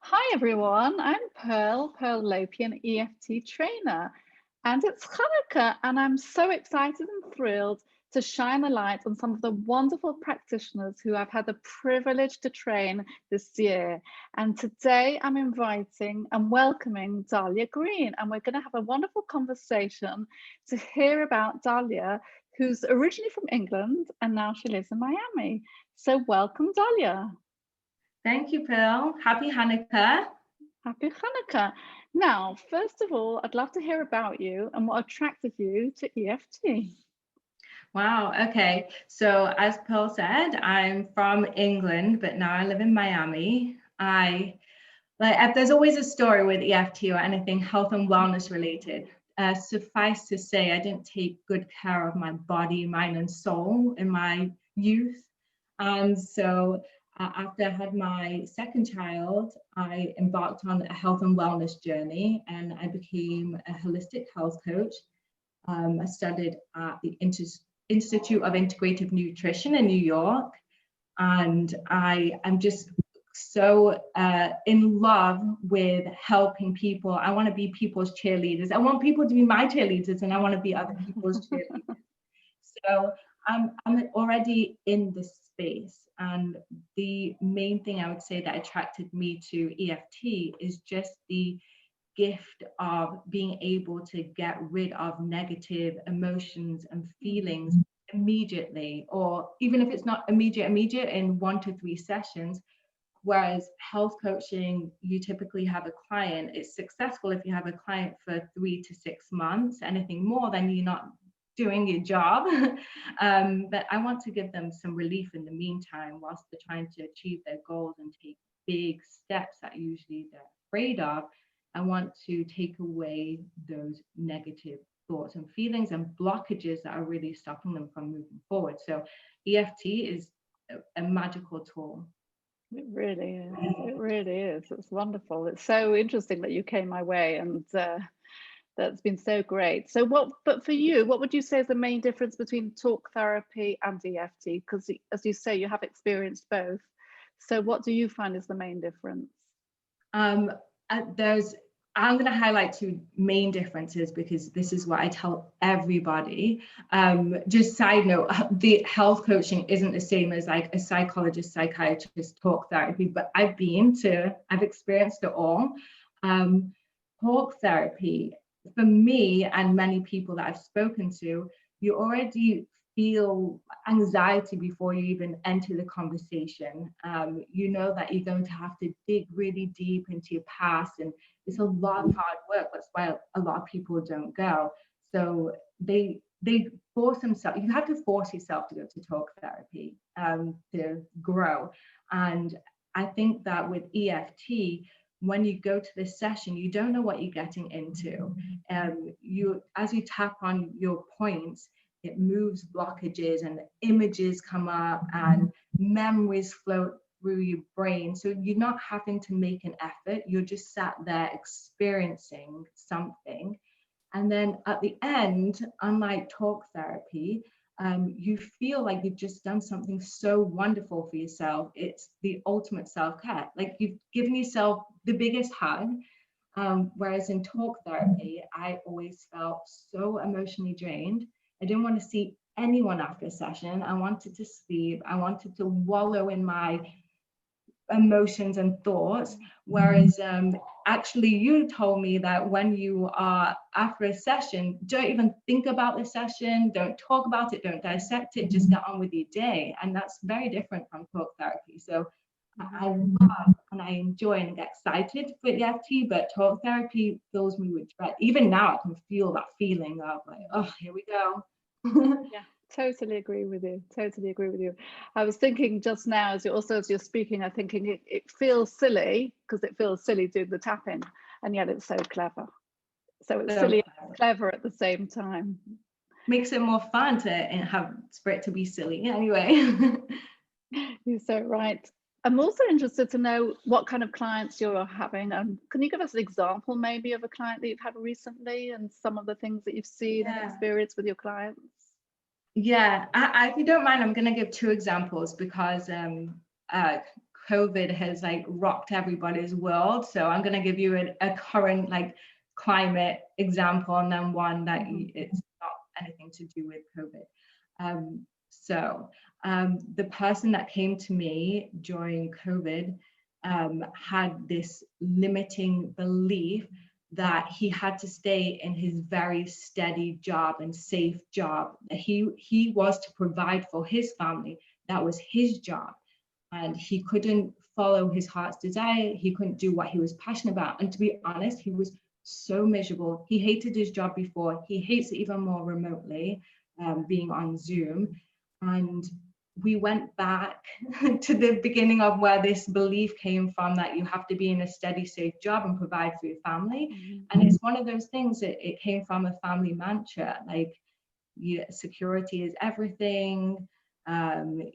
Hi everyone, I'm Pearl Lopian, EFT trainer, and it's Hanukkah, and I'm so excited and thrilled to shine a light on some of the wonderful practitioners who I've had the privilege to train this year. And today I'm inviting and welcoming Dalya Green, and we're going to have a wonderful conversation to hear about Dalya, who's originally from England and now she lives in Miami. So welcome, Dalya. Thank you, Pearl. Happy Hanukkah. Happy Hanukkah. Now, first of all, I'd love to hear about you and what attracted you to EFT. Wow. Okay. So as Pearl said, I'm from England, but now I live in Miami. There's always a story with EFT or anything health and wellness related. Suffice to say, I didn't take good care of my body, mind, and soul in my youth. And so after I had my second child, I embarked on a health and wellness journey and I became a holistic health coach. I studied at the Institute of Integrative Nutrition in New York. And I am just so in love with helping people. I want to be people's cheerleaders. I want people to be my cheerleaders and I want to be other people's cheerleaders. So I'm already in this space. And the main thing I would say that attracted me to EFT is just the gift of being able to get rid of negative emotions and feelings immediately, or even if it's not immediate in 1 to 3 sessions. Whereas health coaching, you typically have a client. It's successful if you have a client for 3 to 6 months. Anything more, then you're not doing your job. But I want to give them some relief in the meantime whilst they're trying to achieve their goals and take big steps that usually they're afraid of. I want to take away those negative thoughts and feelings and blockages that are really stopping them from moving forward. So EFT is a magical tool. It really is. It really is. It's wonderful. It's so interesting that you came my way, and that's been so great. So but for you, what would you say is the main difference between talk therapy and EFT? Because as you say, you have experienced both. So what do you find is the main difference? I'm going to highlight 2 main differences because this is what I tell everybody. Just side note, the health coaching isn't the same as like a psychologist, psychiatrist, talk therapy, but I've experienced it all. Talk therapy, for me and many people that I've spoken to, you already feel anxiety before you even enter the conversation. You know that you're going to have to dig really deep into your past, and it's a lot of hard work. That's why a lot of people don't go. So they force themselves. You have to force yourself to go to talk therapy to grow. And I think that with EFT, when you go to this session, you don't know what you're getting into. As you tap on your points, it moves blockages and images come up and memories float through your brain. So you're not having to make an effort. You're just sat there experiencing something. And then at the end, unlike talk therapy, you feel like you've just done something so wonderful for yourself. It's the ultimate self-care. Like you've given yourself the biggest hug. Whereas in talk therapy, I always felt so emotionally drained. I didn't want to see anyone after a session. I wanted to sleep. I wanted to wallow in my emotions and thoughts. Whereas actually you told me that when you are after a session, don't even think about the session, don't talk about it, don't dissect it, just get on with your day. And that's very different from talk therapy. So I love and I enjoy and get excited for EFT, but talk therapy fills me with dread. Even now I can feel that feeling of like, oh, here we go. Yeah, totally agree with you. Totally agree with you. I was thinking just now, as you're speaking, I'm thinking it feels silly because it feels silly doing the tapping, and yet it's so clever. So it's silly and clever at the same time. Makes it more fun to have for it to be silly. Anyway. You're so right. I'm also interested to know what kind of clients you're having. Can you give us an example maybe of a client that you've had recently and some of the things that you've seen and experienced with your clients? Yeah, if you don't mind, I'm going to give 2 examples because COVID has like rocked everybody's world. So I'm going to give you a current like climate example, and then one that it's not anything to do with COVID. The person that came to me during COVID had this limiting belief that he had to stay in his very steady job and safe job. He was to provide for his family. That was his job. And he couldn't follow his heart's desire. He couldn't do what he was passionate about. And to be honest, he was so miserable. He hated his job before. He hates it even more remotely, being on Zoom. And we went back to the beginning of where this belief came from, that you have to be in a steady, safe job and provide for your family. And it's one of those things that it came from a family mantra, like security is everything, and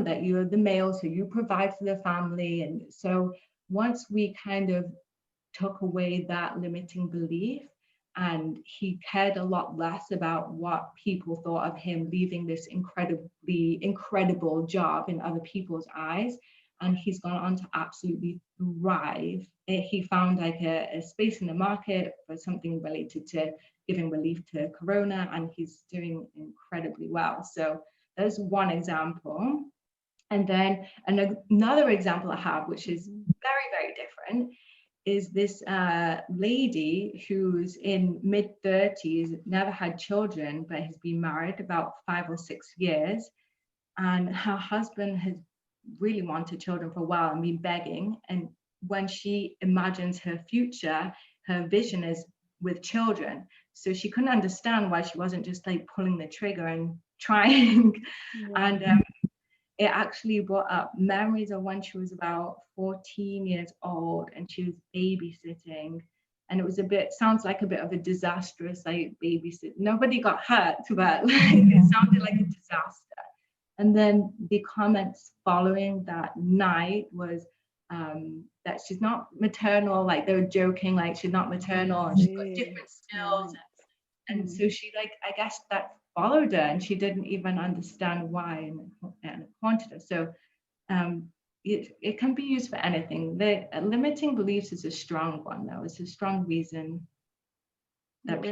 that you're the male, so you provide for the family. And so once we kind of took away that limiting belief, and he cared a lot less about what people thought of him leaving this incredible job in other people's eyes, and he's gone on to absolutely thrive. He found like a space in the market for something related to giving relief to Corona, and he's doing incredibly well. So there's one example. And then another example I have, which is very, very different, is this lady who's in mid-30s, never had children, but has been married about 5 or 6 years. And her husband has really wanted children for a while and been begging. And when she imagines her future, her vision is with children. So she couldn't understand why she wasn't just like pulling the trigger and trying. And it actually brought up memories of when she was about 14 years old and she was babysitting. And it was sounds like a bit of a disastrous like babysit. Nobody got hurt, but like, it sounded like a disaster. And then the comments following that night was that she's not maternal, like they were joking, like she's not maternal and she's got different skills. And so she, like, I guess that followed her and she didn't even understand why, and it haunted her. So it can be used for anything. The limiting beliefs is a strong one, though. It's a strong reason that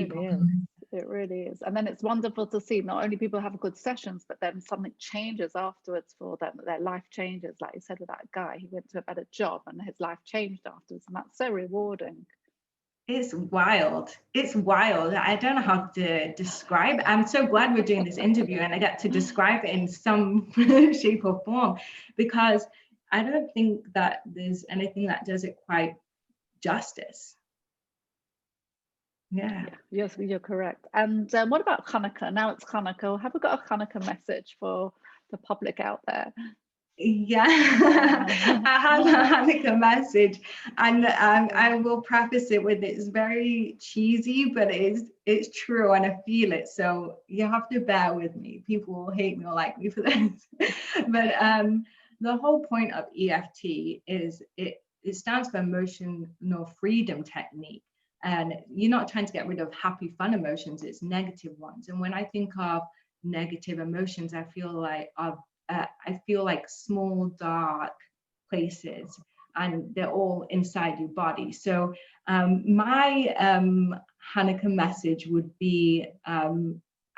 It really is. And then it's wonderful to see not only people have good sessions, but then something changes afterwards for them. Their life changes. Like you said with that guy, he went to a better job and his life changed afterwards. And that's so rewarding. It's wild. It's wild. I don't know how to describe it. I'm so glad we're doing this interview and I get to describe it in some shape or form, because I don't think that there's anything that does it quite justice. Yeah. Yes, you're correct. And what about Hanukkah? Now it's Hanukkah. Have we got a Hanukkah message for the public out there? Yeah, I have a Hanukkah message, and I will preface it with it's very cheesy, but it's true and I feel it. So you have to bear with me. People will hate me or like me for this. But the whole point of EFT is it stands for Emotional Freedom Technique. And you're not trying to get rid of happy, fun emotions, it's negative ones. And when I think of negative emotions, I feel like small, dark places, and they're all inside your body. So my Hanukkah message would be,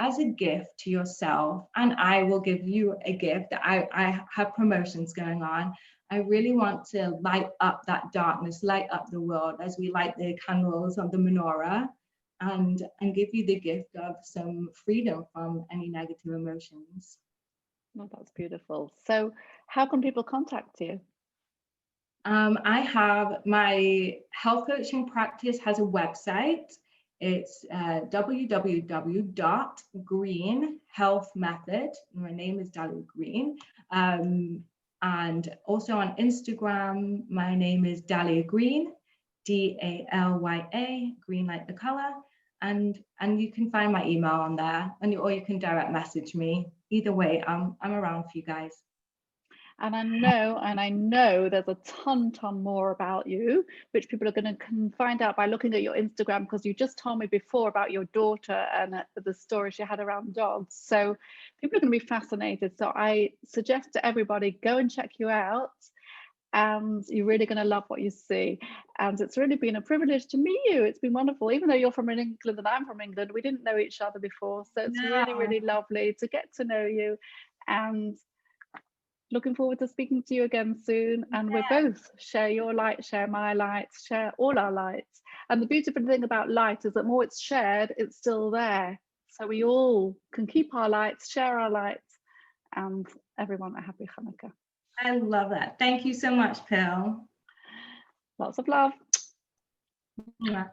as a gift to yourself, and I will give you a gift. I have promotions going on. I really want to light up that darkness, light up the world as we light the candles of the menorah, and give you the gift of some freedom from any negative emotions. Oh, that's beautiful. So how can people contact you? I have my health coaching practice has a website. It's www.greenhealthmethod. My name is Dalya Green. And also on Instagram, my name is Dalya Green, Dalya, green like the color. And you can find my email on there, or you can direct message me. Either way, I'm around for you guys. And I know there's a ton more about you, which people are going to find out by looking at your Instagram, because you just told me before about your daughter and the story she had around dogs. So people are going to be fascinated. So I suggest to everybody, go and check you out. and you're really going to love what you see. And it's really been a privilege to meet you. It's been wonderful. Even though you're from England and I'm from England, we didn't know each other before. So it's really, really lovely to get to know you, and looking forward to speaking to you again soon. And we're both share your light, share my lights, share all our lights. And the beautiful thing about light is that more it's shared, it's still there. So we all can keep our lights, share our lights, and everyone a happy Hanukkah. I love that. Thank you so much, Pearl. Lots of love. Yeah.